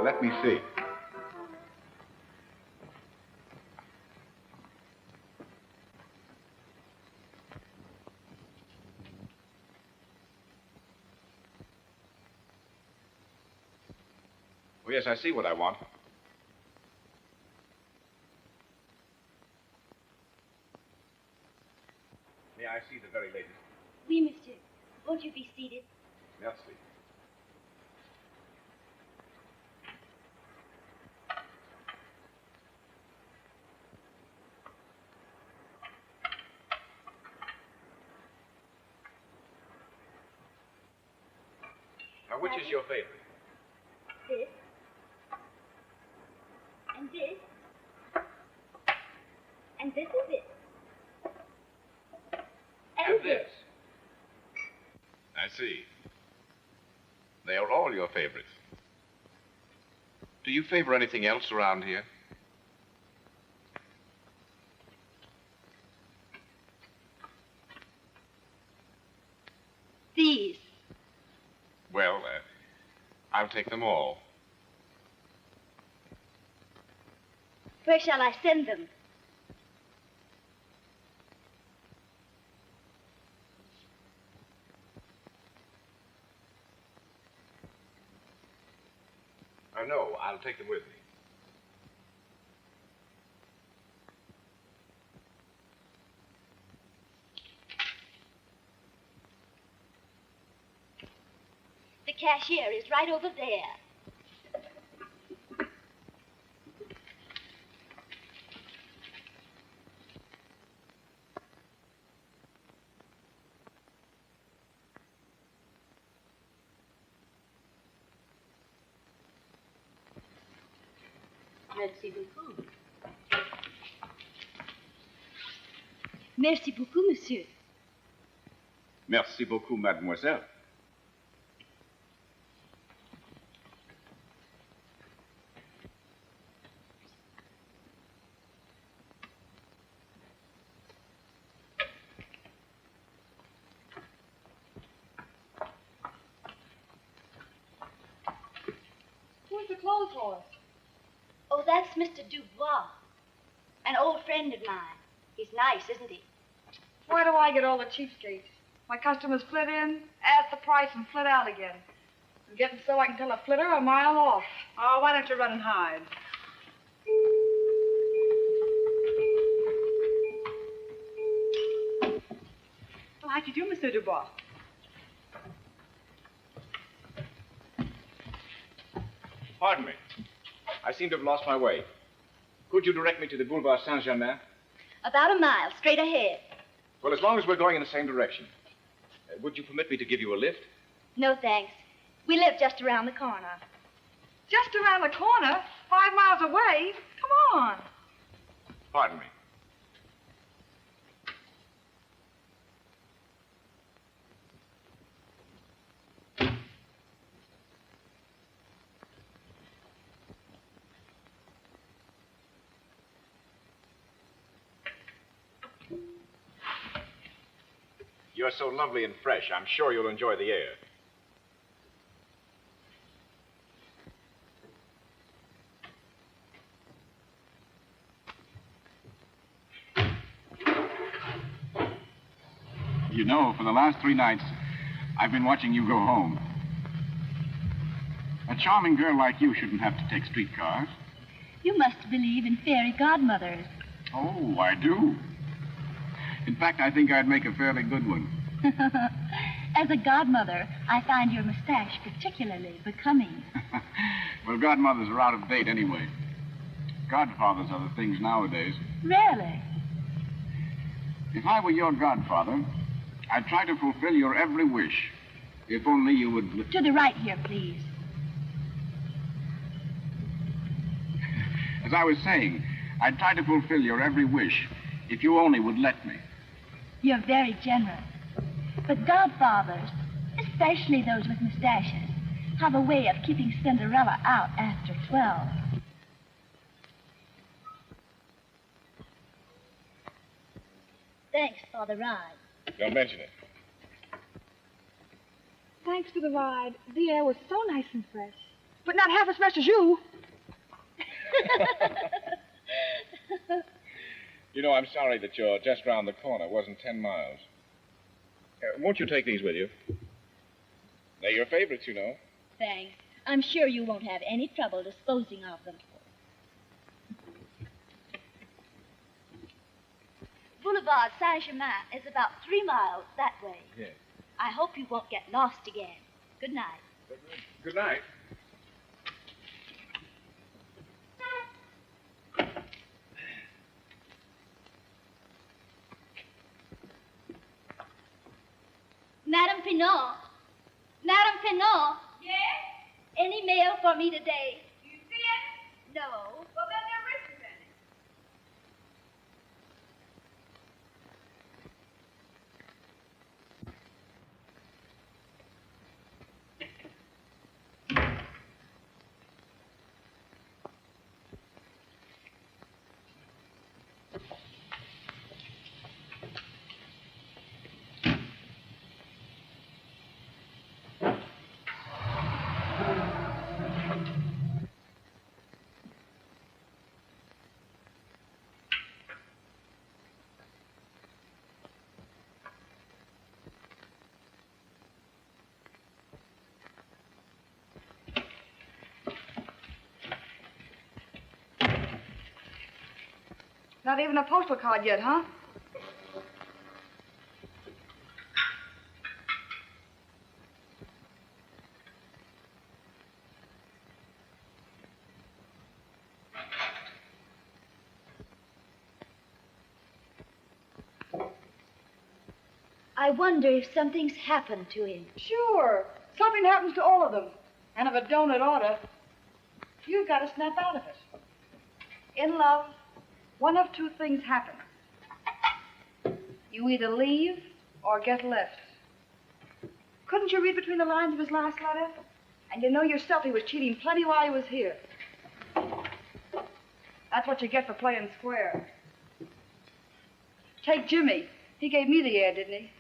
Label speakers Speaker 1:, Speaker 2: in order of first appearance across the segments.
Speaker 1: let me see. Oh, yes, I see what I want. May I see the very latest?
Speaker 2: Oui, monsieur. Won't you be seated?
Speaker 1: Merci. Now, which is your favorite?
Speaker 2: This. And this. And this is it.
Speaker 1: And this. I see. They are all your favorites. Do you favor anything else around here?
Speaker 2: These.
Speaker 1: Well, I'll take them all.
Speaker 2: Where shall I send them?
Speaker 1: No, I'll take them with me.
Speaker 2: The cashier is right over there.
Speaker 3: Merci beaucoup.
Speaker 2: Merci beaucoup, monsieur.
Speaker 1: Merci beaucoup, mademoiselle.
Speaker 3: Who's the clothes horse?
Speaker 2: Oh, that's Mr. Dubois, an old friend of mine. He's nice, isn't he?
Speaker 3: Why do I get all the cheapskates? My customers flit in, ask the price, and flit out again. I'm getting so I can tell a flitter a mile off.
Speaker 4: Oh, why don't you run and hide? Well, how do you do, Monsieur Dubois?
Speaker 1: Pardon me. I seem to have lost my way. Could you direct me to the Boulevard Saint-Germain?
Speaker 2: About a mile, straight ahead.
Speaker 1: Well, as long as we're going in the same direction. Would you permit me to give you a lift?
Speaker 2: No, thanks. We live just around the corner.
Speaker 3: Just around the corner, 5 miles away? Come on.
Speaker 1: Pardon me. You're so lovely and fresh. I'm sure you'll enjoy the air.
Speaker 5: You know, for the last 3 nights, I've been watching you go home. A charming girl like you shouldn't have to take streetcars.
Speaker 2: You must believe in fairy godmothers.
Speaker 5: Oh, I do. In fact, I think I'd make a fairly good one.
Speaker 2: As a godmother, I find your mustache particularly becoming.
Speaker 5: Well, godmothers are out of date anyway. Godfathers are the things nowadays.
Speaker 2: Really?
Speaker 5: If I were your godfather, I'd try to fulfill your every wish. If only you would...
Speaker 2: To the right here, please.
Speaker 5: As I was saying, I'd try to fulfill your every wish if you only would let me.
Speaker 2: You're very generous. But godfathers, especially those with mustaches, have a way of keeping Cinderella out after 12. Thanks for the ride.
Speaker 1: Don't mention it.
Speaker 3: Thanks for the ride. The air was so nice and fresh. but not half as fast as you.
Speaker 1: You know, I'm sorry that you're just round the corner. It wasn't 10 miles. Won't you take these with you? They're your favorites, you know.
Speaker 2: Thanks. I'm sure you won't have any trouble disposing of them. Boulevard Saint-Germain is about 3 miles that way.
Speaker 1: Yes.
Speaker 2: I hope you won't get lost again. Good night.
Speaker 1: Good night.
Speaker 2: Madame Pinot. Madame Pinot.
Speaker 3: Yes?
Speaker 2: Any mail for me today?
Speaker 3: Do you see it?
Speaker 2: No.
Speaker 3: Well, then there isn't any. Not even a postal card yet, huh?
Speaker 2: I wonder if something's happened to him.
Speaker 3: Sure. Something happens to all of them. And if it don't, it oughta. You've got to snap out of it. In love, one of two things happen. You either leave or get left. Couldn't you read between the lines of his last letter? And you know yourself he was cheating plenty while he was here. That's what you get for playing square. Take Jimmy. He gave me the air, didn't he?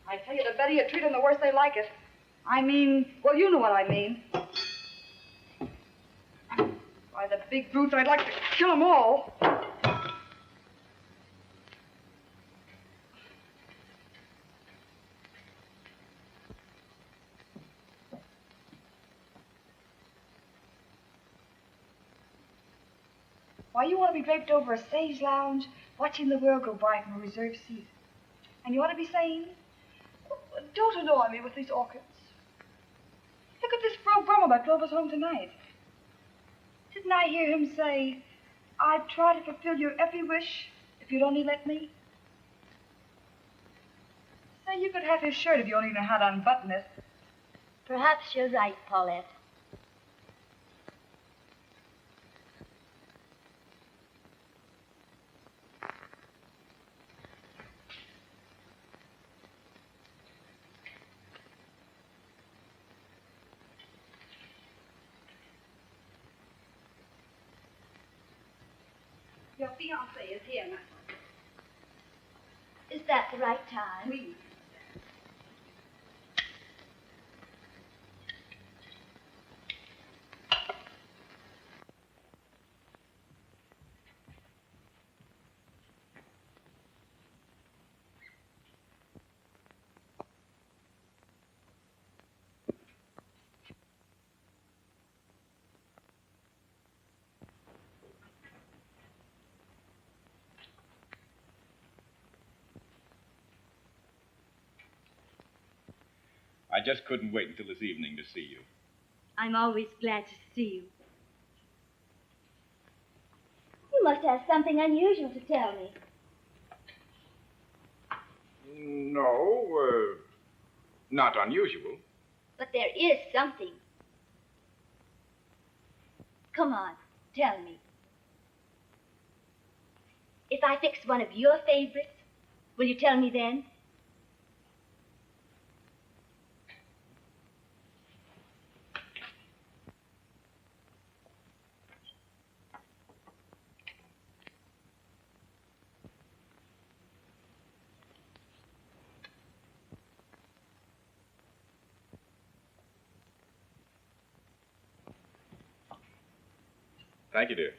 Speaker 3: I tell you, the better you treat them, the worse they like it. I mean, well, you know what I mean. Why, the big brutes, I'd like to kill them all. Why, you want to be draped over a stage lounge, watching the world go by from a reserved seat. And you ought to be saying, don't annoy me with these orchids. Look at this Bro Brummel that drove us home tonight. Didn't I hear him say, I'd try to fulfill your every wish if you'd only let me? Say, you could have his shirt if you only know how to unbutton it.
Speaker 2: Perhaps you're right, Paulette.
Speaker 3: Your fiance is here now.
Speaker 2: Is that the right time?
Speaker 3: Oui.
Speaker 1: I just couldn't wait until this evening to see you.
Speaker 2: I'm always glad to see you. You must have something unusual to tell me.
Speaker 1: No, not unusual.
Speaker 2: But there is something. Come on, tell me. If I fix one of your favorites, will you tell me then?
Speaker 1: Thank you, dear.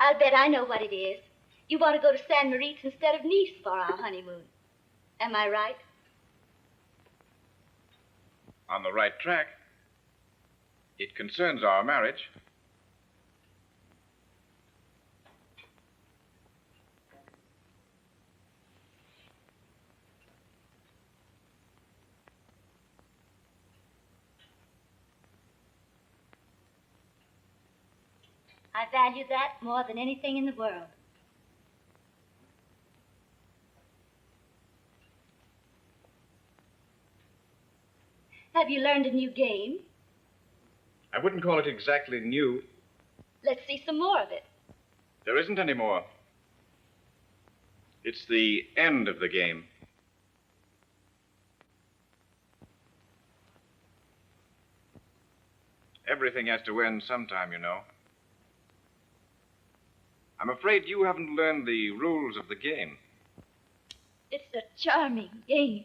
Speaker 2: I'll bet I know what it is. You want to go to San Moritz instead of Nice for our honeymoon. Am I right?
Speaker 1: On the right track. It concerns our marriage.
Speaker 2: I value that more than anything in the world. Have you learned a new game?
Speaker 1: I wouldn't call it exactly new.
Speaker 2: Let's see some more of it.
Speaker 1: There isn't any more. It's the end of the game. Everything has to end sometime, you know. I'm afraid you haven't learned the rules of the game.
Speaker 2: It's a charming game.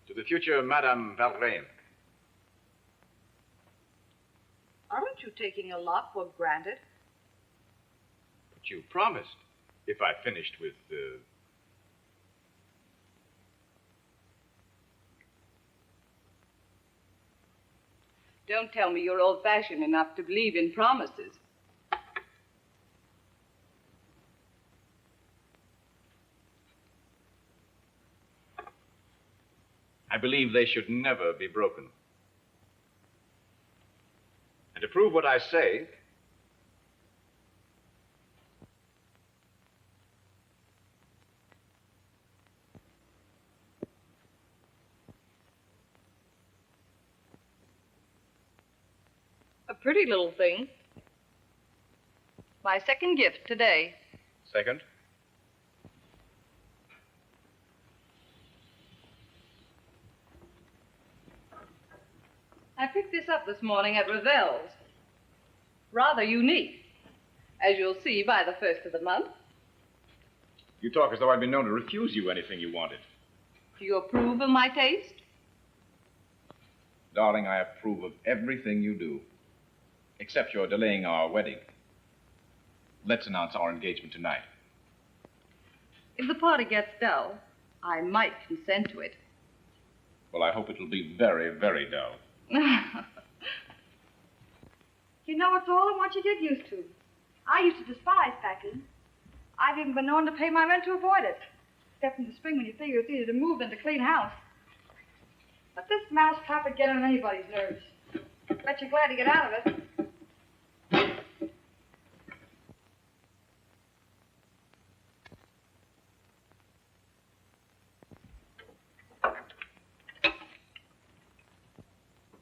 Speaker 1: To the future Madame Valraine.
Speaker 4: Aren't you taking a lot for granted?
Speaker 1: But you promised if I finished with
Speaker 4: Don't tell me you're old-fashioned enough to believe in promises.
Speaker 1: I believe they should never be broken. And to prove what I say,
Speaker 4: A pretty little thing. My second gift today.
Speaker 1: second,
Speaker 4: I picked this up this morning at Ravel's. Rather unique, as you'll see by the first of the month.
Speaker 1: you talk as though I'd been known to refuse you anything you wanted.
Speaker 4: Do you approve of my taste?
Speaker 1: Darling, I approve of everything you do, except your delaying our wedding. Let's announce our engagement tonight.
Speaker 4: If the party gets dull, I might consent to it.
Speaker 1: Well, I hope it'll be very, very dull.
Speaker 3: You know, it's all I want you to get used to. I used to despise packing. I've even been known to pay my rent to avoid it. Except in the spring when you figure it's easier to move than to clean house. But this mousetrap would get on anybody's nerves. Bet you're glad to get out of it.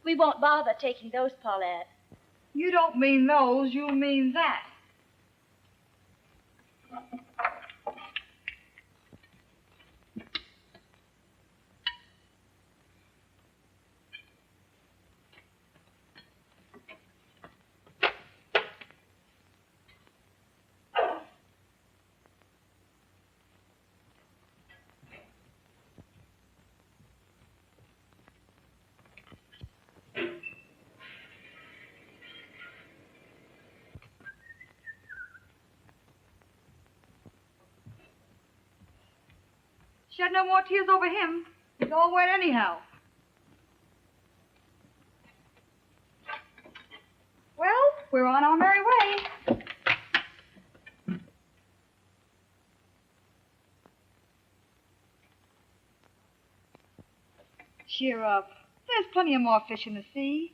Speaker 2: We won't bother taking those, Paulette.
Speaker 3: You don't mean those, you mean that. Shed no more tears over him. He's all wet anyhow. Well, we're on our merry way. Cheer up. There's plenty of more fish in the sea.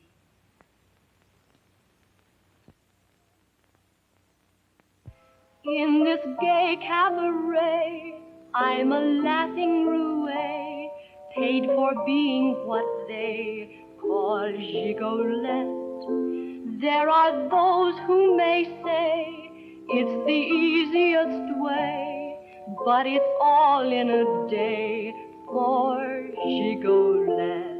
Speaker 2: In this gay cabaret, I'm a laughing roue, paid for being what they call gigolette. There are those who may say it's the easiest way,
Speaker 6: but it's all in a day for Gigolette.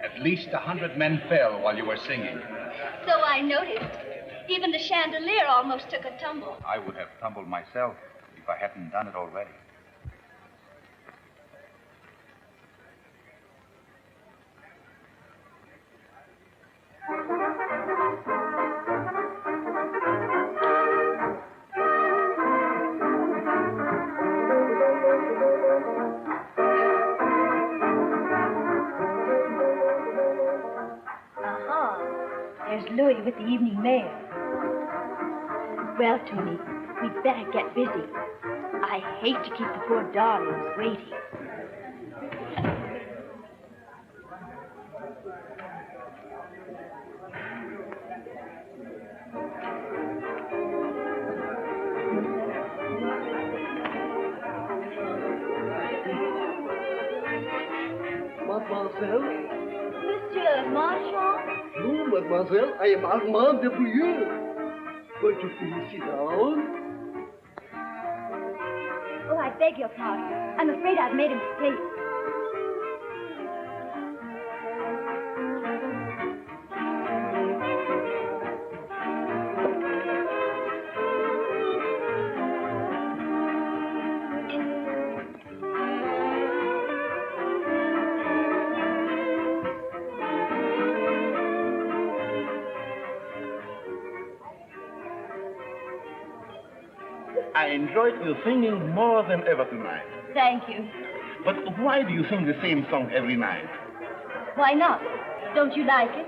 Speaker 7: At least 100 men fell while you were singing.
Speaker 2: So I noticed. Even the chandelier almost took a tumble.
Speaker 7: I would have tumbled myself if I hadn't done it already.
Speaker 2: There's Louis with the evening mail. Well, Tony, we'd better get busy. I hate to keep the poor darlings waiting.
Speaker 8: Mademoiselle?
Speaker 2: Monsieur Marchand?
Speaker 8: No, mademoiselle, I am Armand de Bouillon. Won't you please sit down?
Speaker 2: Oh, I beg your pardon. I'm afraid I've made a mistake.
Speaker 9: I enjoyed your singing more than ever tonight.
Speaker 2: Thank you.
Speaker 9: But why do you sing the same song every night?
Speaker 2: Why not? Don't you like it?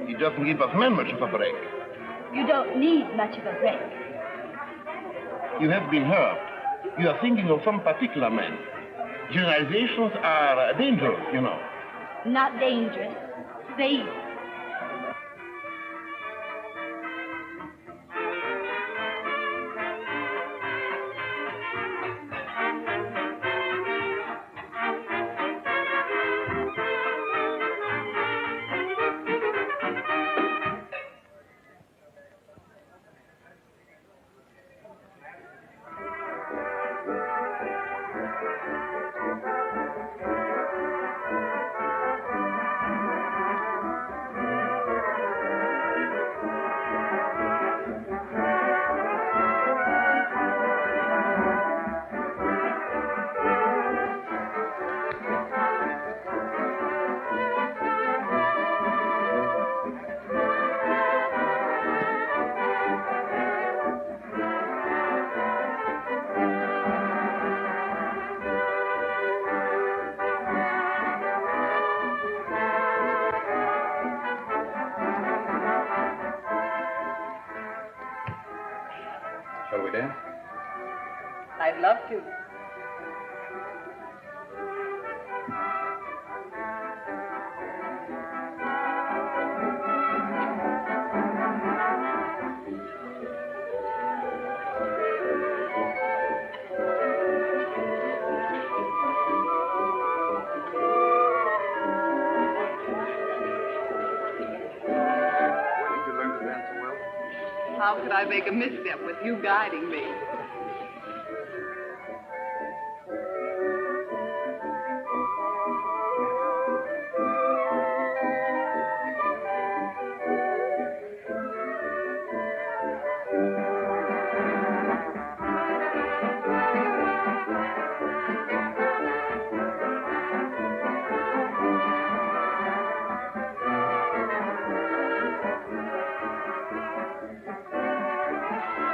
Speaker 9: It doesn't give us men much of a break.
Speaker 2: You don't need much of a break.
Speaker 9: You have been hurt. You are thinking of some particular man. Generalizations are dangerous, you know.
Speaker 2: Not dangerous. Safe.
Speaker 7: Shall we dance?
Speaker 4: I'd love to. How could I make a misstep with you guiding me?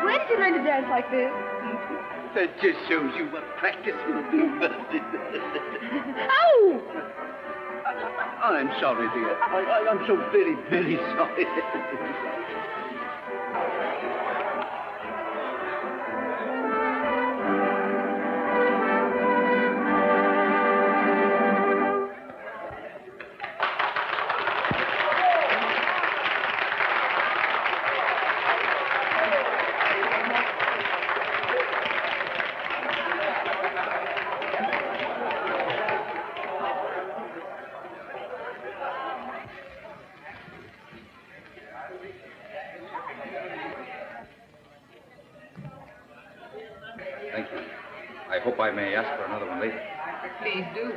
Speaker 3: Where did you learn to dance like this?
Speaker 8: That just shows you what practice will do.
Speaker 3: Ow!
Speaker 8: I'm sorry, dear. I'm so very, very sorry.
Speaker 7: I hope I may ask for another one later.
Speaker 4: Please do.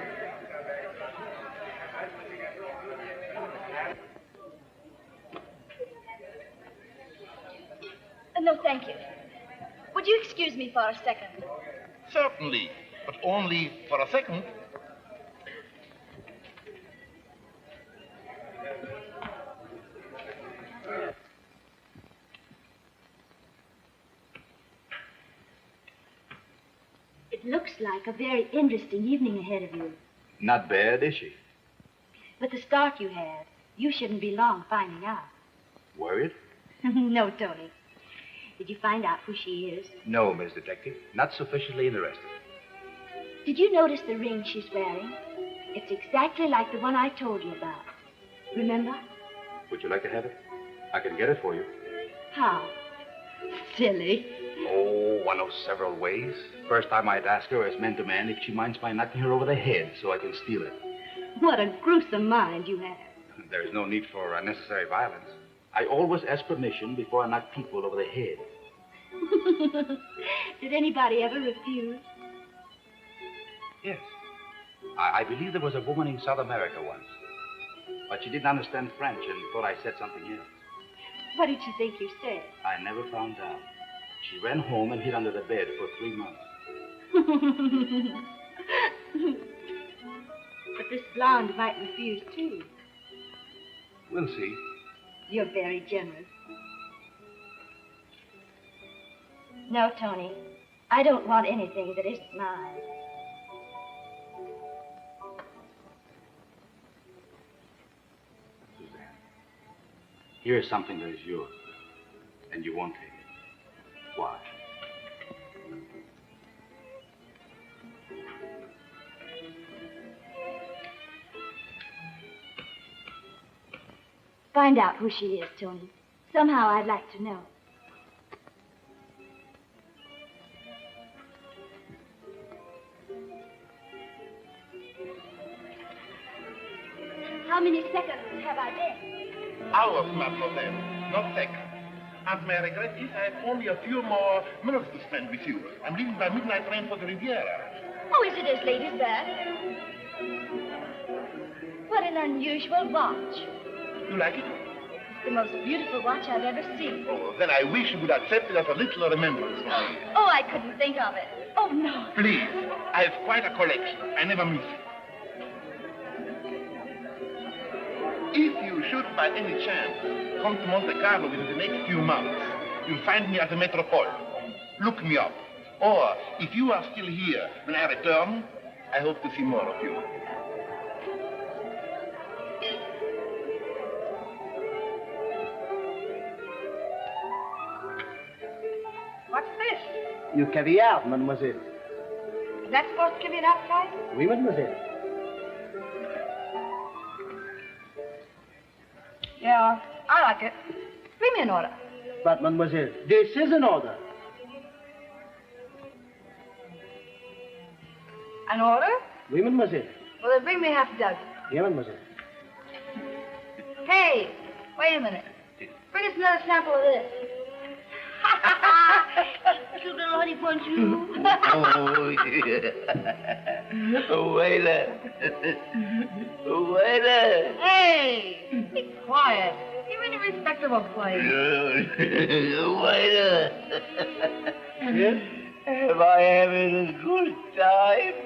Speaker 2: No, thank you. Would you excuse me for a second?
Speaker 9: Certainly, but only for a second.
Speaker 2: It looks like a very interesting evening ahead of you.
Speaker 7: Not bad, is she?
Speaker 2: With the start you had, you shouldn't be long finding out.
Speaker 7: Worried?
Speaker 2: No, Tony. Did you find out who she is?
Speaker 7: No, Miss Detective. Not sufficiently interested.
Speaker 2: Did you notice the ring she's wearing? It's exactly like the one I told you about. Remember?
Speaker 7: Would you like to have it? I can get it for you.
Speaker 2: How? Silly.
Speaker 7: Oh, one of several ways. First, I might ask her as man to man if she minds my knocking her over the head so I can steal it.
Speaker 2: What a gruesome mind you have.
Speaker 7: There is no need for unnecessary violence. I always ask permission before I knock people over the head.
Speaker 2: Did anybody ever refuse?
Speaker 7: Yes. I believe there was a woman in South America once. But she didn't understand French and thought I said something else.
Speaker 2: What did she think you said?
Speaker 7: I never found out. She ran home and hid under the bed for 3 months.
Speaker 2: But this blonde might refuse, too.
Speaker 7: We'll see.
Speaker 2: You're very generous. No, Tony. I don't want anything that isn't mine.
Speaker 7: Suzanne, here's something that is yours, and you won't take it. Watch.
Speaker 2: Find out who she is, Tony. Somehow I'd like to know. How many seconds have I been?
Speaker 9: Hours, mademoiselle, not seconds. And my regret is I have only a few more minutes to spend with you. I'm leaving by midnight train for the Riviera.
Speaker 2: Oh, is it as late as that? What an unusual watch.
Speaker 9: You like it?
Speaker 2: It's the most beautiful watch I've ever seen.
Speaker 9: Oh, then I wish you would accept it as a little remembrance for me.
Speaker 2: Oh, I couldn't think of it. Oh, no.
Speaker 9: Please, I have quite a collection. I never miss it. If you should by any chance come to Monte Carlo within the next few months, you'll find me at the Metropole. Look me up. Or, if you are still here when I return, I hope to see more of you.
Speaker 4: What's this?
Speaker 8: You caviar, mademoiselle.
Speaker 3: Is that supposed to give you an appetite?
Speaker 8: Oui, mademoiselle.
Speaker 3: Yeah, I like it. Bring me an order.
Speaker 8: But, mademoiselle, this is an order.
Speaker 3: An order?
Speaker 8: Oui, mademoiselle.
Speaker 3: Well, then bring me half a dozen.
Speaker 8: Bien, mademoiselle.
Speaker 3: Hey, wait a minute. Bring us another sample of this. Little girl, honey punch you.
Speaker 10: Oh, yeah. Waiter. Waiter.
Speaker 3: Hey, be quiet. You're in a respectable place.
Speaker 10: Waiter.
Speaker 8: Yes?
Speaker 10: Am I having a good time?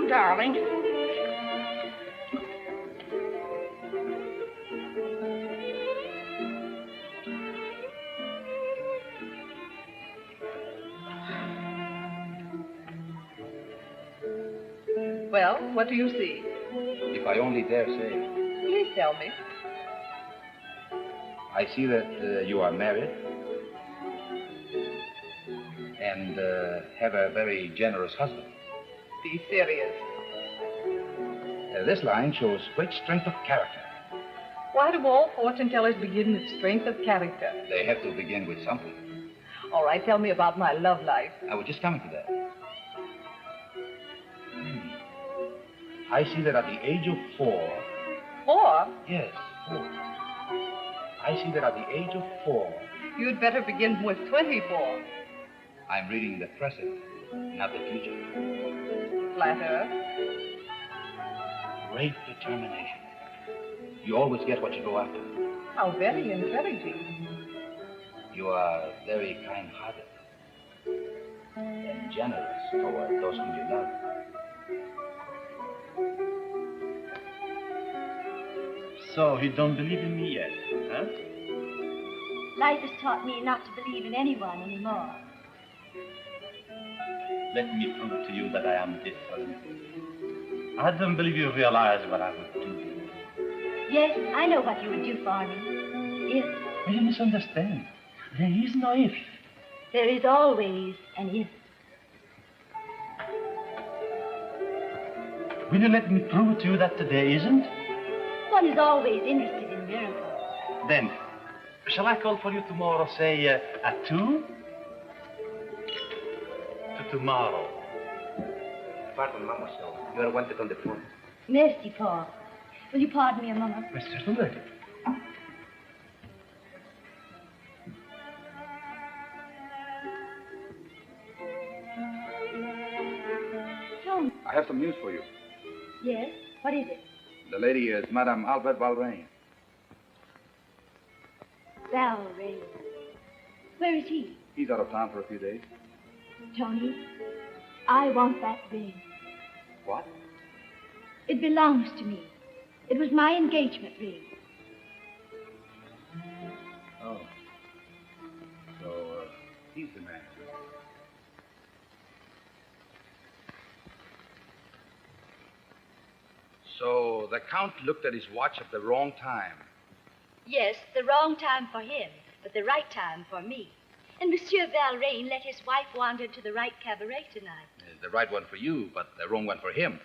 Speaker 3: Darling.
Speaker 4: Well, what do you see?
Speaker 7: If I only dare say.
Speaker 4: Please tell me.
Speaker 7: I see that you are married. and have a very generous husband.
Speaker 4: Be serious.
Speaker 7: This line shows great strength of character.
Speaker 4: Why do all fortune tellers begin with strength of character?
Speaker 7: They have to begin with something.
Speaker 4: All right, tell me about my love life.
Speaker 7: I was just coming to that. I see that at the age of 4...
Speaker 4: 4?
Speaker 7: Yes, 4. I see that at the age of 4...
Speaker 4: You'd better begin with 24.
Speaker 7: I'm reading the present, not the future.
Speaker 4: Flatterer.
Speaker 7: Great determination. You always get what you go after.
Speaker 4: How very encouraging.
Speaker 7: You are very kind-hearted and generous toward those whom you love.
Speaker 10: So he don't believe in me yet, huh?
Speaker 2: Life has taught me not to believe in anyone anymore.
Speaker 10: Let me prove to you that I am different. I don't believe you realize what I would do.
Speaker 2: Yes, I know what you would do for me. If
Speaker 10: You misunderstand. There is no if.
Speaker 2: there is always an if.
Speaker 10: Will you let me prove to you that today isn't?
Speaker 2: One is always interested in miracles.
Speaker 10: Then, shall I call for you tomorrow, say, at 2? To tomorrow.
Speaker 7: Pardon, mademoiselle. You are wanted on the phone.
Speaker 2: Merci, Paul. Will you pardon me a moment?
Speaker 10: But certainly.
Speaker 2: Tom.
Speaker 7: I have some news for you.
Speaker 2: Yes? What is it?
Speaker 7: The lady is Madame Albert Valrain.
Speaker 2: Val Ray. Where is he?
Speaker 7: He's out of town for a few days.
Speaker 2: Tony, I want that ring.
Speaker 7: What?
Speaker 2: It belongs to me. It was my engagement ring.
Speaker 7: Oh. So, he's the man. So, the Count looked at his watch at the wrong time.
Speaker 2: Yes, the wrong time for him, but the right time for me. And Monsieur Valrain let his wife wander to the right cabaret tonight.
Speaker 7: The right one for you, but the wrong one for him.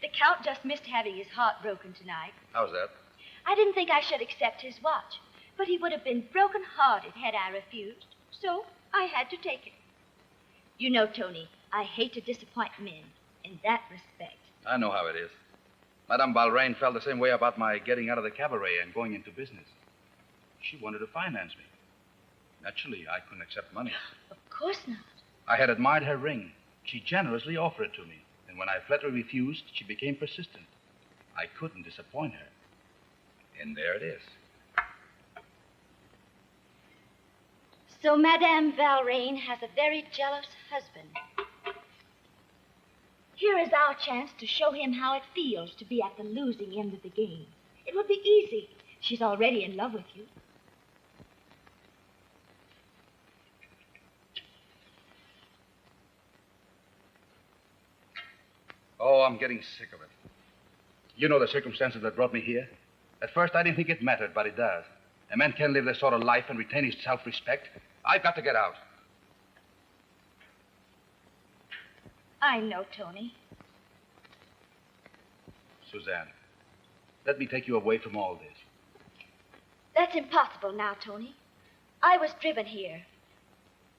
Speaker 2: The Count just missed having his heart broken tonight.
Speaker 7: How's that?
Speaker 2: I didn't think I should accept his watch, but he would have been broken-hearted had I refused, so I had to take it. You know, Tony, I hate to disappoint men in that respect.
Speaker 7: I know how it is. Madame Valrain felt the same way about my getting out of the cabaret and going into business. She wanted to finance me. Naturally, I couldn't accept money.
Speaker 2: Of course not.
Speaker 7: I had admired her ring. She generously offered it to me. And when I flatly refused, she became persistent. I couldn't disappoint her. And there it is.
Speaker 2: So Madame Valrain has a very jealous husband. Here is our chance to show him how it feels to be at the losing end of the game. It would be easy. She's already in love with you.
Speaker 7: Oh, I'm getting sick of it. You know the circumstances that brought me here. At first, I didn't think it mattered, but it does. A man can't live this sort of life and retain his self-respect. I've got to get out.
Speaker 2: I know, Tony.
Speaker 7: Suzanne, let me take you away from all this.
Speaker 2: That's impossible now, Tony. I was driven here,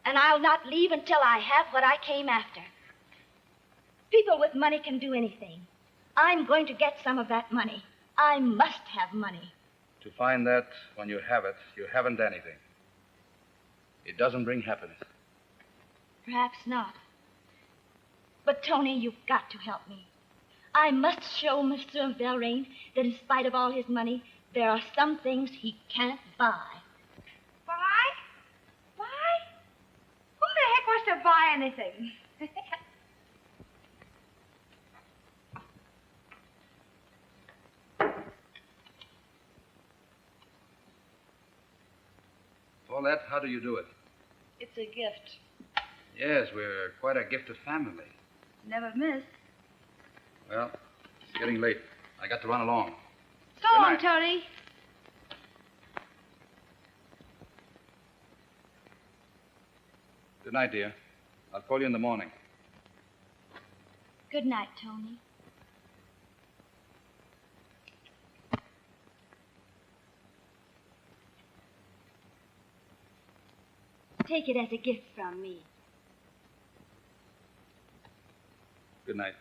Speaker 2: and I'll not leave until I have what I came after. People with money can do anything. I'm going to get some of that money. I must have money.
Speaker 7: To find that when you have it, you haven't anything. It doesn't bring happiness.
Speaker 2: Perhaps not. But, Tony, you've got to help me. I must show Monsieur Valrain that in spite of all his money, there are some things he can't buy.
Speaker 3: Buy? Buy? Who the heck wants to buy anything?
Speaker 7: Paulette, how do you do it?
Speaker 4: It's a gift.
Speaker 7: Yes, we're quite a gifted family.
Speaker 3: Never miss.
Speaker 7: Well, it's getting late. I got to run along.
Speaker 3: So
Speaker 7: Good
Speaker 3: long,
Speaker 7: night.
Speaker 3: Tony.
Speaker 7: Good night, dear. I'll call you in the morning.
Speaker 2: Good night, Tony. Take it as a gift from me.
Speaker 7: Good night.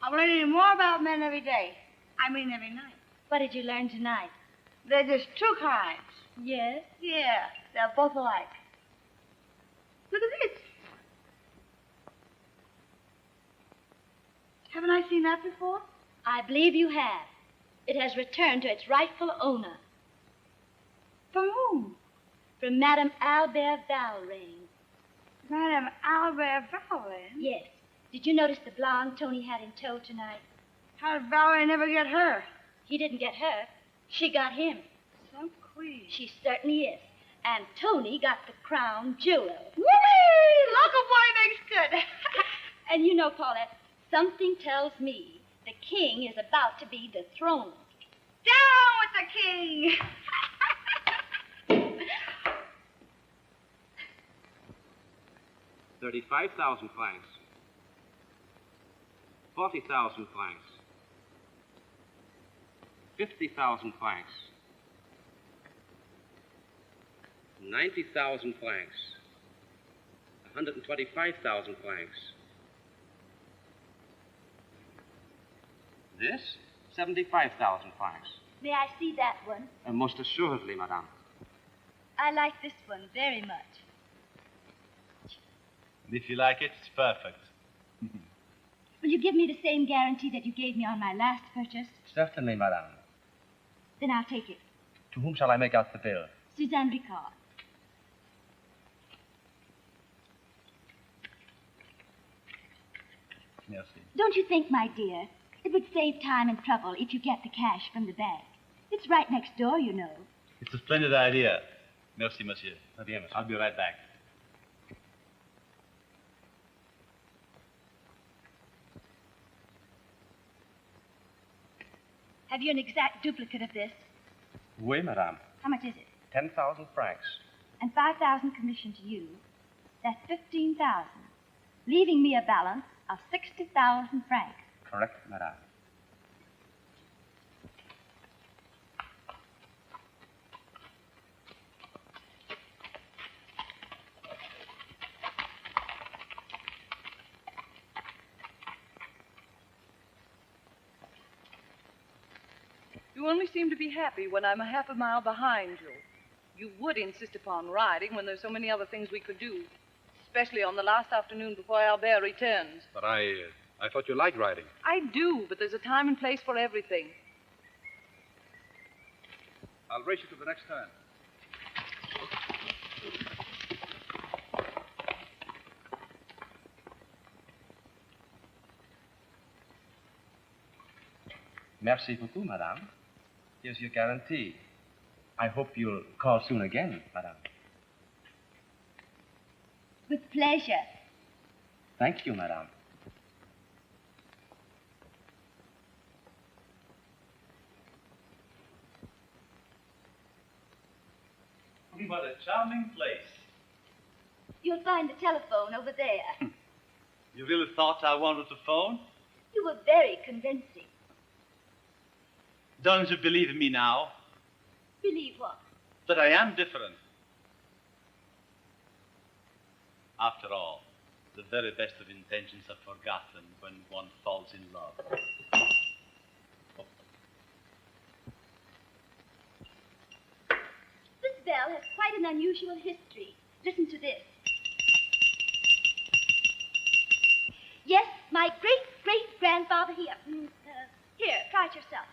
Speaker 3: I'm learning more about men every day. I mean every night.
Speaker 2: What did you learn tonight?
Speaker 3: There's just two kinds.
Speaker 2: Yes?
Speaker 3: Yeah, they're both alike. Look at this. Haven't I seen that before?
Speaker 2: I believe you have. It has returned to its rightful owner.
Speaker 3: From whom?
Speaker 2: From Madame Albert Valrain.
Speaker 3: Madame Albert Valrain?
Speaker 2: Yes. Did you notice the blonde Tony had in tow tonight?
Speaker 3: How did Valrain never get her?
Speaker 2: He didn't get her. She got him.
Speaker 3: Some queen.
Speaker 2: She certainly is. And Tony got the crown jewel.
Speaker 3: Whoopee! Local boy makes good.
Speaker 2: And you know, Paulette, something tells me the king is about to be dethroned.
Speaker 3: Down with the king!
Speaker 11: 35,000 francs. 40,000 francs. 50,000 francs. 90,000 francs. 125,000 francs. This? 75,000 francs.
Speaker 2: May I see that one?
Speaker 11: Most assuredly, madame.
Speaker 2: I like this one very much.
Speaker 10: If you like it, it's perfect.
Speaker 2: Will you give me the same guarantee that you gave me on my last purchase?
Speaker 11: Certainly, madame.
Speaker 2: Then I'll take it.
Speaker 11: To whom shall I make out the bill?
Speaker 2: Suzanne Ricord.
Speaker 11: Merci.
Speaker 2: Don't you think, my dear, it would save time and trouble if you get the cash from the bank? It's right next door, you know.
Speaker 10: It's a splendid idea. Merci, monsieur.
Speaker 11: Très bien, monsieur.
Speaker 10: I'll be right back.
Speaker 2: Have you an exact duplicate of this?
Speaker 11: Oui, madame.
Speaker 2: How much is it?
Speaker 11: 10,000 francs.
Speaker 2: And 5,000 commission to you. That's 15,000, leaving me a balance of 60,000 francs.
Speaker 11: Correct, madame.
Speaker 4: You only seem to be happy when I'm a half a mile behind you. You would insist upon riding when there's so many other things we could do, especially on the last afternoon before Albert returns.
Speaker 7: But I thought you liked riding.
Speaker 4: I do, but there's a time and place for everything.
Speaker 7: I'll race you to the next turn.
Speaker 11: Merci beaucoup, madame. Here's your guarantee. I hope you'll call soon again, madame.
Speaker 2: With pleasure.
Speaker 11: Thank you, madame.
Speaker 10: What a charming place.
Speaker 2: You'll find the telephone over there.
Speaker 10: You really thought I wanted to phone?
Speaker 2: You were very convincing.
Speaker 10: Don't you believe in me now?
Speaker 2: Believe what?
Speaker 10: That I am different. After all, the very best of intentions are forgotten when one falls in love.
Speaker 2: This bell has quite an unusual history. Listen to this. Yes, my great-great-grandfather here. Here, try it yourself.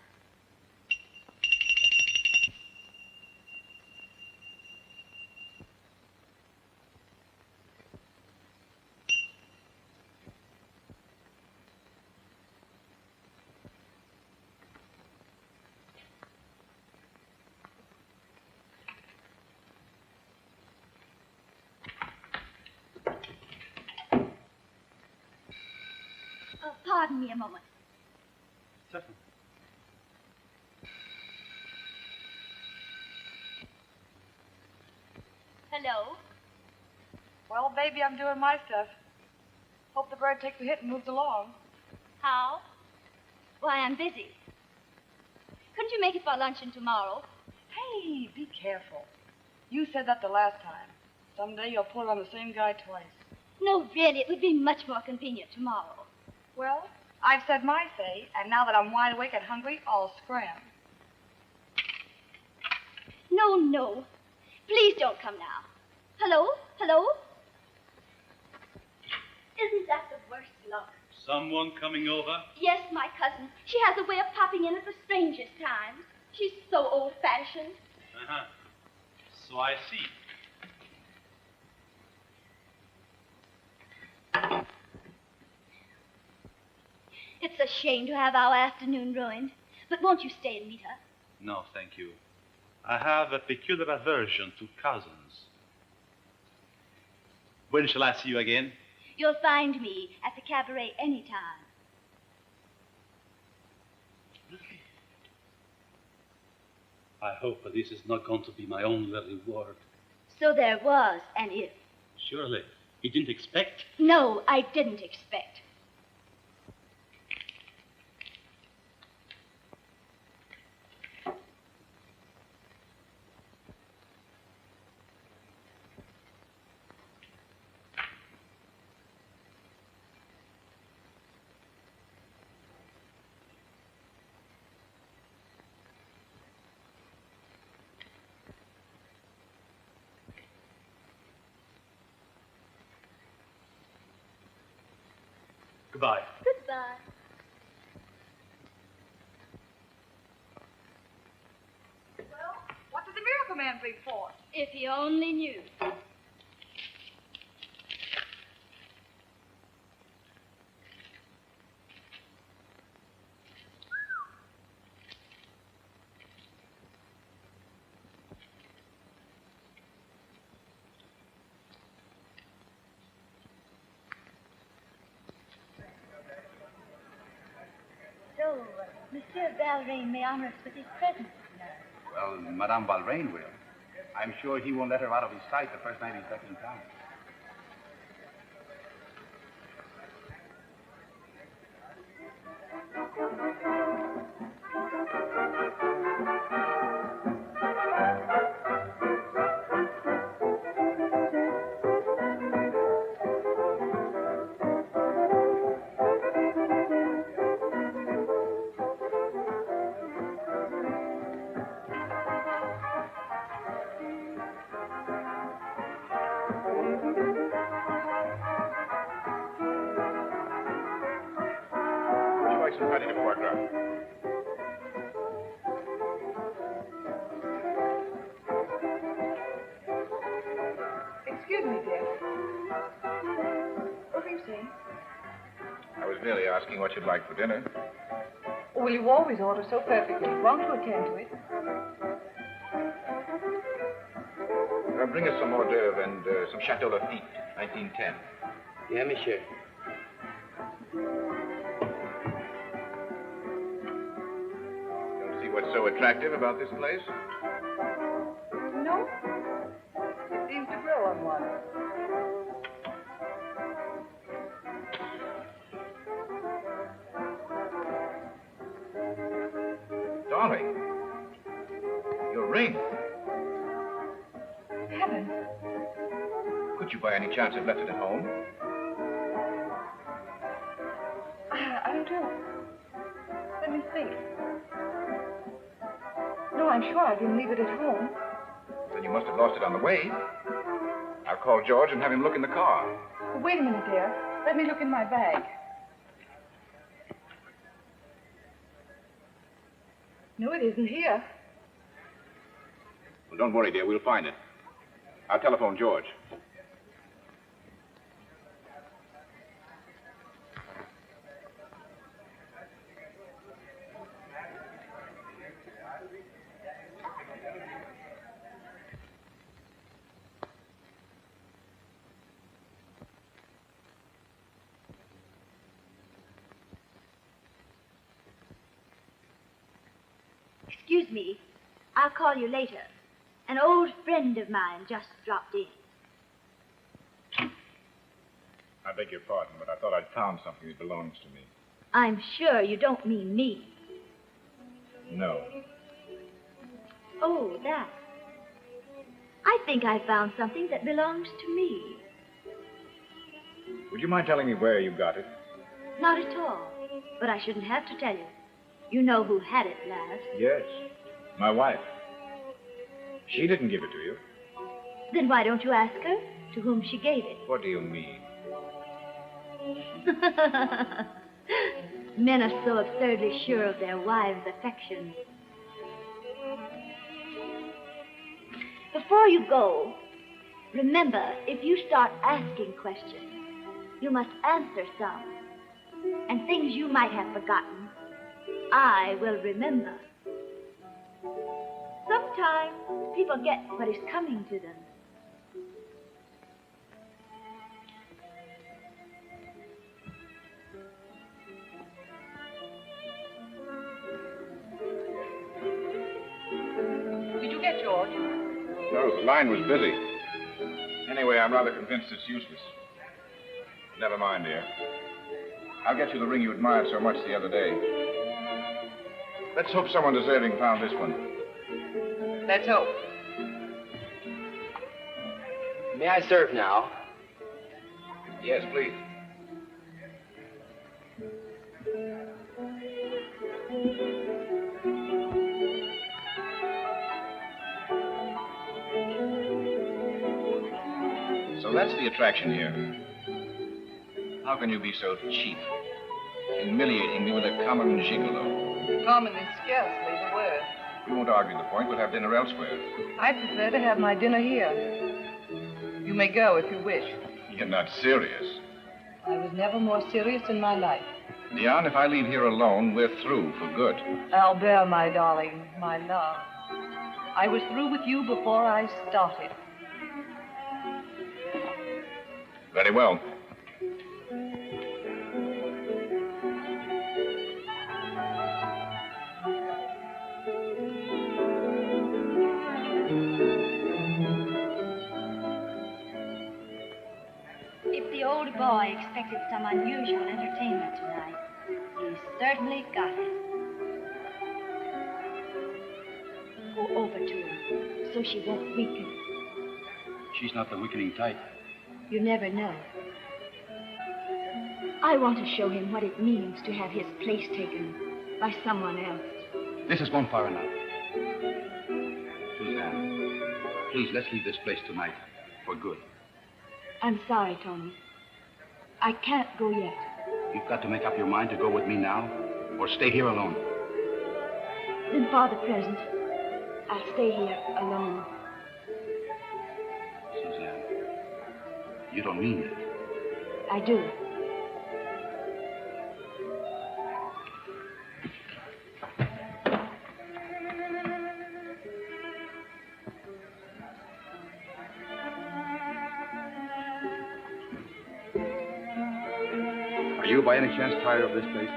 Speaker 2: pardon me a moment.
Speaker 10: Certainly.
Speaker 2: Hello?
Speaker 4: Well, baby, I'm doing my stuff. Hope the bird takes the hit and moves along.
Speaker 2: How? Why, I'm busy. Couldn't you make it for luncheon tomorrow?
Speaker 4: Hey, be careful. You said that the last time. Someday you'll pull on the same guy twice.
Speaker 2: No, really, it would be much more convenient tomorrow.
Speaker 4: Well, I've said my say, and now that I'm wide awake and hungry, I'll scram.
Speaker 2: No, no. Please don't come now. Hello? Hello? Isn't that the worst luck?
Speaker 10: Someone coming over?
Speaker 2: Yes, my cousin. She has a way of popping in at the strangest times. She's so old-fashioned.
Speaker 10: Uh-huh. So I see.
Speaker 2: It's a shame to have our afternoon ruined. But won't you stay and meet her?
Speaker 10: No, thank you. I have a peculiar aversion to cousins. When shall I see you again?
Speaker 2: You'll find me at the cabaret any time.
Speaker 10: I hope that this is not going to be my only reward.
Speaker 2: So there was an if.
Speaker 10: Surely. You didn't expect?
Speaker 2: No, I didn't expect.
Speaker 10: Goodbye.
Speaker 2: Goodbye.
Speaker 4: Well, what did the Miracle Man bring forth?
Speaker 2: If you only knew. So, Monsieur Valrain may honor us with his presence tonight.
Speaker 7: Well, Madame Valrain will. I'm sure he won't let her out of his sight the first night he's back in town.
Speaker 1: Some patty de foie gras.
Speaker 4: Excuse me, dear. What were you saying?
Speaker 1: I was merely asking what you'd like for dinner.
Speaker 4: Well, you always order so perfectly. Won't you attend to it?
Speaker 1: Bring us some hors d'oeuvre and some Chateau Lafitte, 1910.
Speaker 8: Yeah, monsieur.
Speaker 1: What's so attractive about this place?
Speaker 4: No. It seems to grow on one.
Speaker 1: Darling, your ring.
Speaker 4: Heaven.
Speaker 1: Could you by any chance have left it at home?
Speaker 4: I don't know. Let me think. No, I'm sure I didn't leave it at home.
Speaker 1: Then you must have lost it on the way. I'll call George and have him look in the car.
Speaker 4: Well, wait a minute, dear. Let me look in my bag. No, it isn't here.
Speaker 1: Well, don't worry, dear. We'll find it. I'll telephone George.
Speaker 2: Excuse me. I'll call you later. An old friend of mine just dropped in.
Speaker 1: I beg your pardon, but I thought I'd found something that belongs to me.
Speaker 2: I'm sure you don't mean me.
Speaker 1: No.
Speaker 2: Oh, that. I think I found something that belongs to me.
Speaker 1: Would you mind telling me where you got it?
Speaker 2: Not at all. But I shouldn't have to tell you. You know who had it last.
Speaker 1: Yes. My wife. She didn't give it to you.
Speaker 2: Then why don't you ask her to whom she gave it?
Speaker 1: What do you mean?
Speaker 2: Men are so absurdly sure of their wives' affection. Before you go, remember, if you start asking questions, you must answer some. And things you might have forgotten, I will remember. Sometimes people get what is coming to them.
Speaker 4: Did you get George?
Speaker 1: No, the line was busy. Anyway, I'm rather convinced it's useless. Never mind, dear. I'll get you the ring you admired so much the other day. Let's hope someone deserving found this one.
Speaker 4: Let's hope.
Speaker 11: May I serve now?
Speaker 1: Yes, please. So that's the attraction here. How can you be so cheap? Humiliating me with a common gigolo.
Speaker 4: Common is scarcely the word.
Speaker 1: We won't argue the point. We'll have dinner elsewhere.
Speaker 4: I'd prefer to have my dinner here. You may go if you wish.
Speaker 1: You're not serious.
Speaker 4: I was never more serious in my life.
Speaker 1: Diane, if I leave here alone, we're through for good.
Speaker 4: Albert, my darling, my love. I was through with you before I started.
Speaker 1: Very well.
Speaker 2: If the old boy expected some unusual entertainment tonight, he certainly got it. Go over to her so she won't weaken.
Speaker 7: She's not the weakening type.
Speaker 2: You never know. I want to show him what it means to have his place taken by someone else.
Speaker 7: This has gone far enough. Suzanne, please, let's leave this place tonight for good.
Speaker 2: I'm sorry, Tony. I can't go yet.
Speaker 7: You've got to make up your mind to go with me now or stay here alone.
Speaker 2: Then for the present, I'll stay here alone.
Speaker 7: Suzanne, you don't mean it.
Speaker 2: I do.
Speaker 7: Are you by any chance tired of this place?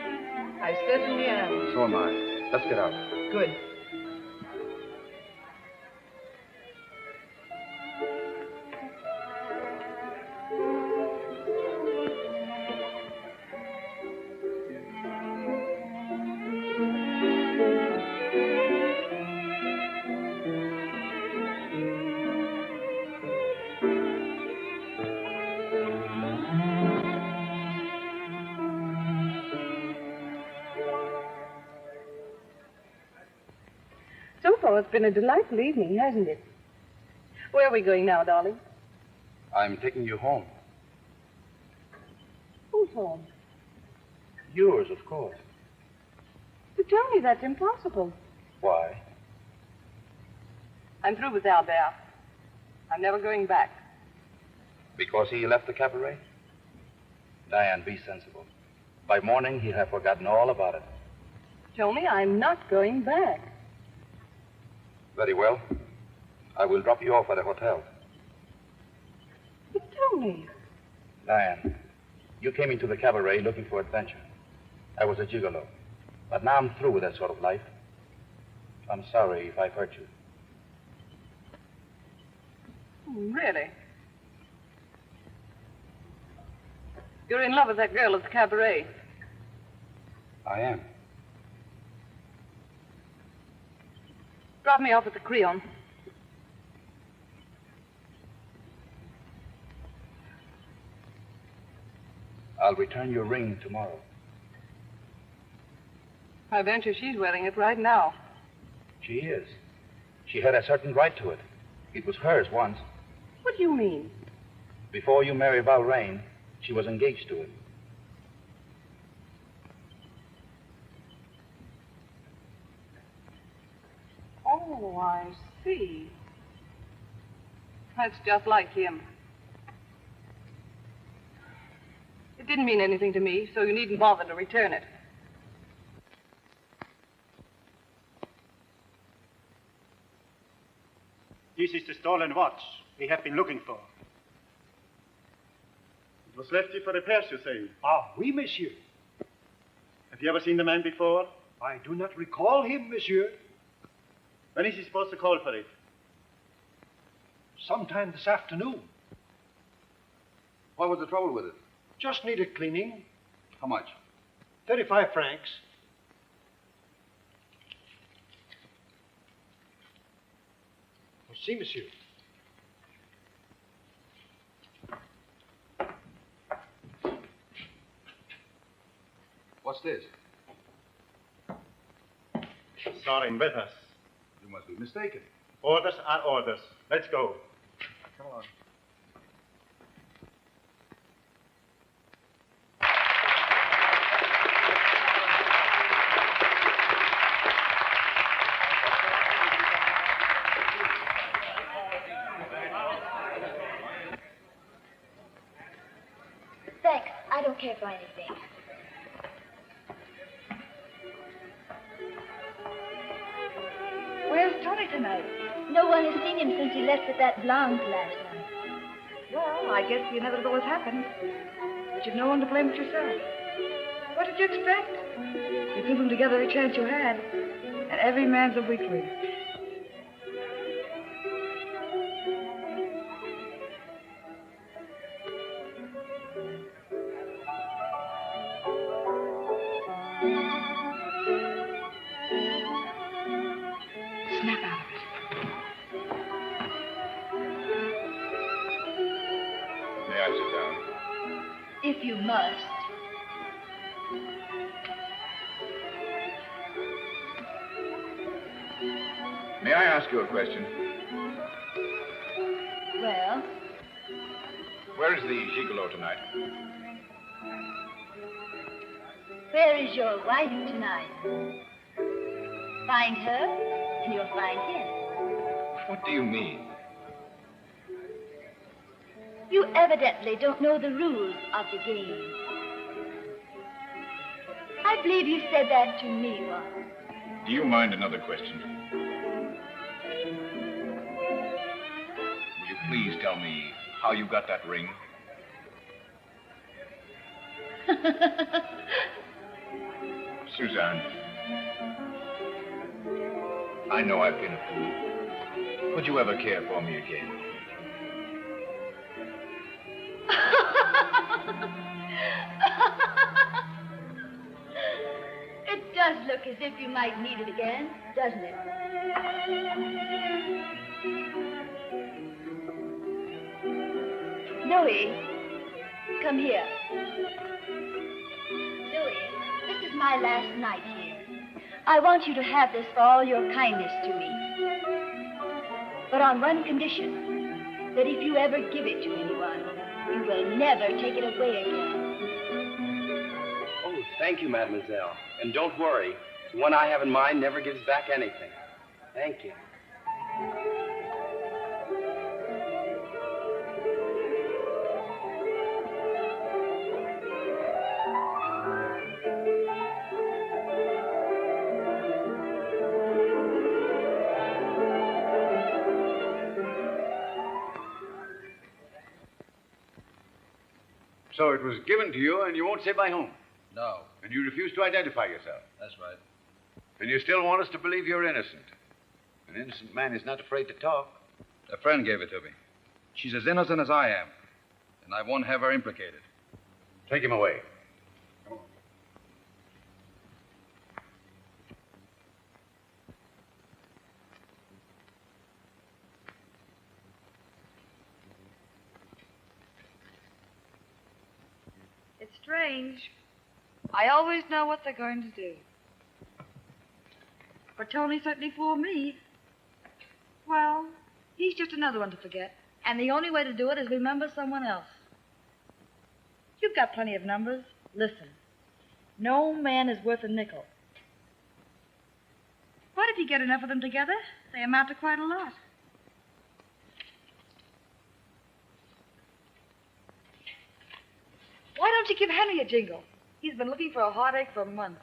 Speaker 4: I certainly am.
Speaker 7: So am I. Let's get out.
Speaker 4: Good. It's been a delightful evening, hasn't it? Where are we going now, darling?
Speaker 7: I'm taking you home.
Speaker 4: Who's home?
Speaker 7: Yours, of course.
Speaker 4: But Tony, that's impossible.
Speaker 7: Why?
Speaker 4: I'm through with Albert. I'm never going back.
Speaker 7: Because he left the cabaret? Diane, be sensible. By morning, he'll have forgotten all about it.
Speaker 4: Tony, I'm not going back.
Speaker 7: Very well. I will drop you off at a hotel.
Speaker 4: But Tony.
Speaker 7: Diane, you came into the cabaret looking for adventure. I was a gigolo. But now I'm through with that sort of life. I'm sorry if I've hurt you.
Speaker 4: Really? You're in love with that girl at the cabaret.
Speaker 7: I am.
Speaker 4: Drop me off at the Creon.
Speaker 7: I'll return your ring tomorrow.
Speaker 4: I venture she's wearing it right now.
Speaker 7: She is. She had a certain right to it. It was hers once.
Speaker 4: What do you mean?
Speaker 7: Before you marry Valrain, she was engaged to him.
Speaker 4: Oh, I see. That's just like him. It didn't mean anything to me, so you needn't bother to return it.
Speaker 12: This is the stolen watch we have been looking for. It was left here for repairs, you say?
Speaker 8: Ah, oui, monsieur.
Speaker 12: Have you ever seen the man before?
Speaker 8: I do not recall him, monsieur.
Speaker 12: When is he supposed to call for it?
Speaker 8: Sometime this afternoon.
Speaker 7: What was the trouble with it?
Speaker 8: Just needed cleaning.
Speaker 7: How much?
Speaker 8: 35 francs. Merci, monsieur.
Speaker 7: What's this?
Speaker 12: Sorry, with us.
Speaker 7: You must be mistaken.
Speaker 12: Orders are orders. Let's go.
Speaker 7: Come on.
Speaker 2: Thanks. I don't care for anything.
Speaker 3: Where's Tony tonight?
Speaker 2: No one has seen him since he left with that blonde last night.
Speaker 3: Well, I guess the inevitable has happened. But you've no one to blame but yourself. What did you expect? You threw them together every chance you had. And every man's a weakling. Snap out of it.
Speaker 1: May I sit down?
Speaker 2: If you must.
Speaker 1: May I ask you a question?
Speaker 2: Well,
Speaker 1: Where is the gigolo tonight?
Speaker 2: where is your wife tonight? Find her, and you'll find him.
Speaker 1: What do you mean?
Speaker 2: You evidently don't know the rules of the game. I believe you said that to me once.
Speaker 1: Do you mind another question? Will you please tell me how you got that ring? Suzanne, I know I've been a fool. Would you ever care for me again?
Speaker 2: It does look as if you might need it again, doesn't it? Louis, come here. Louis, this is my last night here. I want you to have this for all your kindness to me. But on one condition, that if you ever give it to anyone, you will never take it away again.
Speaker 11: Oh, thank you, mademoiselle. And don't worry. The one I have in mind never gives back anything. Thank you.
Speaker 5: So it was given to you, and you won't say by whom?
Speaker 7: No,
Speaker 5: And you refuse to identify yourself.
Speaker 7: that's right.
Speaker 5: And you still want us to believe you're innocent.
Speaker 13: An innocent man is not afraid to talk.
Speaker 7: A friend gave it to me. She's as innocent as I am, and I won't have her implicated.
Speaker 13: Take him away.
Speaker 3: It's strange. I always know what they're going to do. But Tony certainly fooled me. Well, he's just another one to forget. And the only way to do it is remember someone else. You've got plenty of numbers. Listen. No man is worth a nickel. But if you get enough of them together, they amount to quite a lot. Why don't you give Henry a jingle? He's been looking for a heartache for months.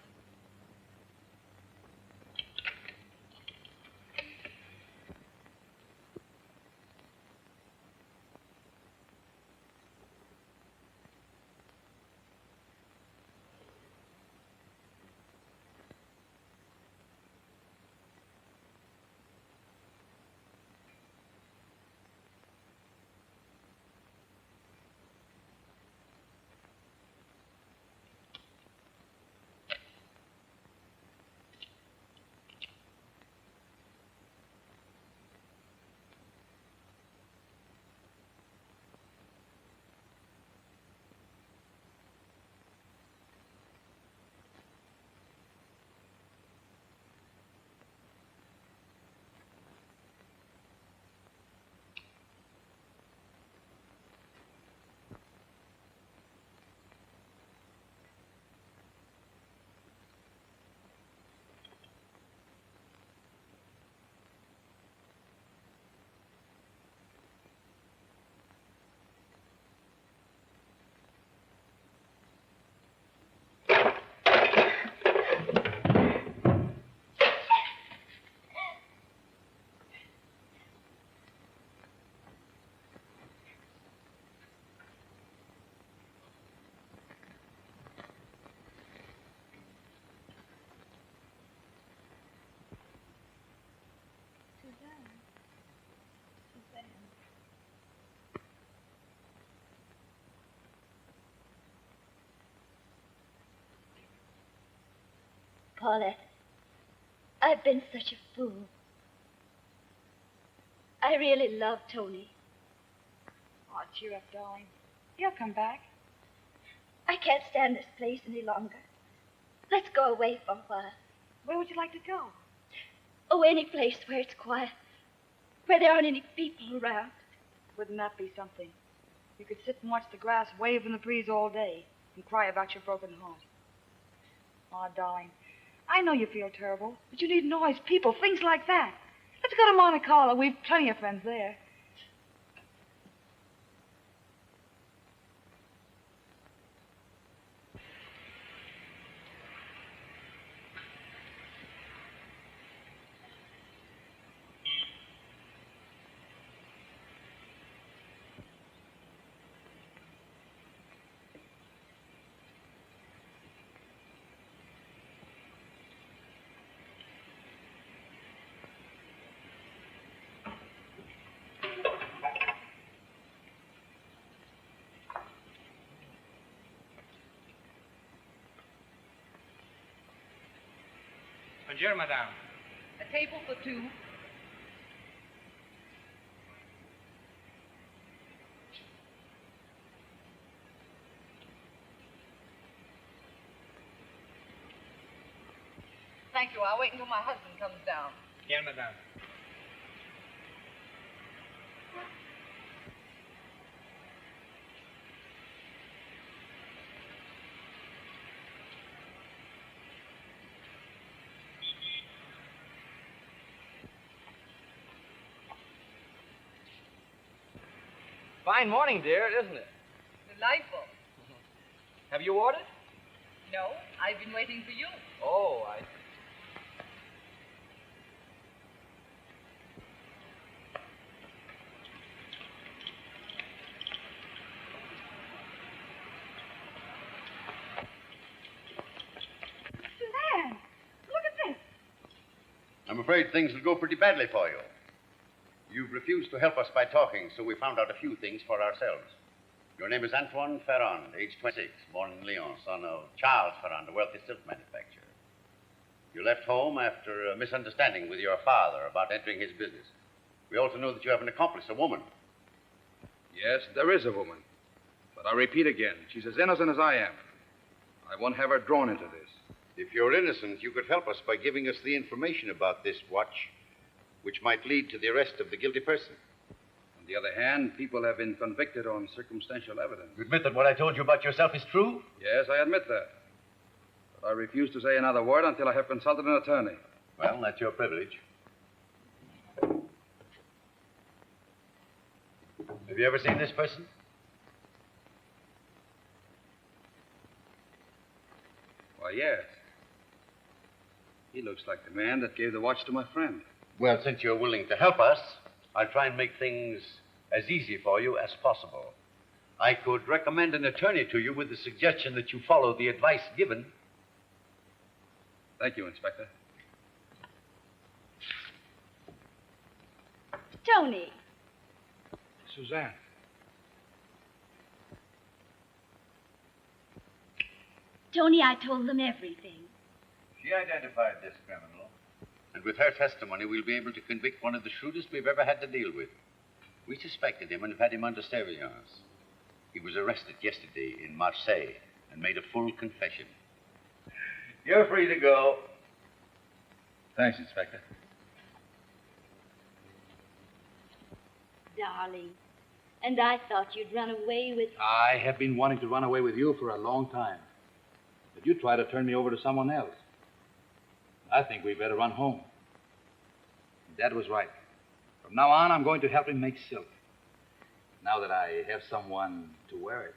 Speaker 2: Paulette, I've been such a fool. I really love Tony.
Speaker 3: Oh, cheer up, darling. He'll come back.
Speaker 2: I can't stand this place any longer. Let's go away for a while.
Speaker 3: Where would you like to go?
Speaker 2: Oh, any place where it's quiet, where there aren't any people around.
Speaker 3: Wouldn't that be something? You could sit and watch the grass wave in the breeze all day and cry about your broken heart. Oh, darling, I know you feel terrible, but you need noise, people, things like that. Let's go to Monte Carlo. We've plenty of friends there.
Speaker 14: Bonjour, madame.
Speaker 4: A table for two. Thank you. I'll wait until my husband comes down.
Speaker 14: Bien, madame.
Speaker 11: Fine morning, dear, isn't it?
Speaker 4: Delightful.
Speaker 11: Have you ordered?
Speaker 4: No, I've been waiting for you.
Speaker 11: Oh, I...
Speaker 3: Suzanne, look at this.
Speaker 5: A
Speaker 13: I'm afraid things will go pretty badly for you. You've refused to help us by talking, so we found out a few things for ourselves. Your name is Antoine Ferrand, age 26, born in Lyon, son of Charles Ferrand, a wealthy silk manufacturer. You left home after a misunderstanding with your father about entering his business. We also know that you have an accomplice, a woman.
Speaker 7: Yes, there is a woman. But I repeat again, she's as innocent as I am. I won't have her drawn into this.
Speaker 13: If you're innocent, you could help us by giving us the information about this watch, which might lead to the arrest of the guilty person.
Speaker 7: On the other hand, people have been convicted on circumstantial evidence.
Speaker 13: You admit that what I told you about yourself is true?
Speaker 7: Yes, I admit that. But I refuse to say another word until I have consulted an attorney.
Speaker 13: Well, that's your privilege. Have you ever seen this person?
Speaker 7: Why, yes. He looks like the man that gave the watch to my friend.
Speaker 13: Well, since you're willing to help us, I'll try and make things as easy for you as possible. I could recommend an attorney to you with the suggestion that you follow the advice given.
Speaker 7: Thank you, Inspector.
Speaker 2: Tony.
Speaker 7: Suzanne.
Speaker 2: Tony, I told them everything.
Speaker 13: She identified this criminal. And with her testimony, we'll be able to convict one of the shrewdest we've ever had to deal with. We suspected him and have had him under surveillance. He was arrested yesterday in Marseille and made a full confession. You're free to go.
Speaker 7: Thanks, Inspector.
Speaker 2: Darling. And I thought you'd run away with...
Speaker 7: I have been wanting to run away with you for a long time. But you try to turn me over to someone else. I think we better run home. Dad was right. From now on, I'm going to help him make silk. Now that I have someone to wear it.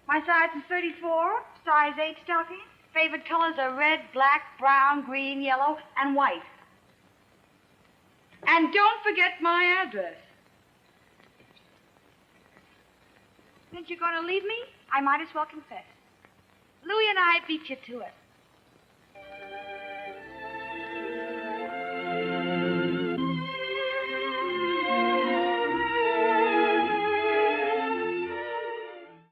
Speaker 3: My size is 34, size 8 stocking. Favorite colors are red, black, brown, green, yellow, and white. And don't forget my address. Since you're going to leave me, I might as well confess. Louis and I beat you to it.